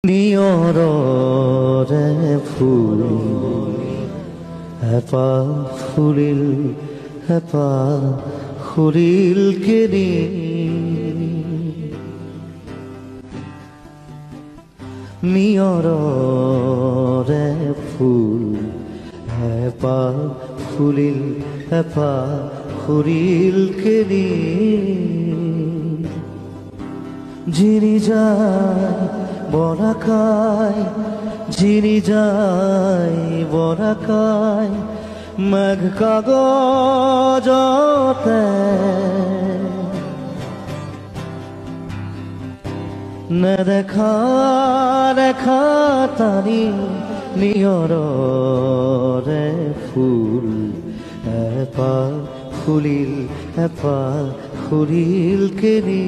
নিয়ৰৰে ফুল এপাহ ফুলিল এপাহ সৰিল কেনি নিয়ৰৰে ফুল এপাহ ফুলিল এপাহ সৰিল কেনি ঝিরি যায় বরাকায় ঝিরি যায় বরাকায় মেঘ কাগজতে নেদেখা দেখা তানি নিয়ৰৰে ফুল এপাহ ফুলিল এপাহ সৰিল কেনি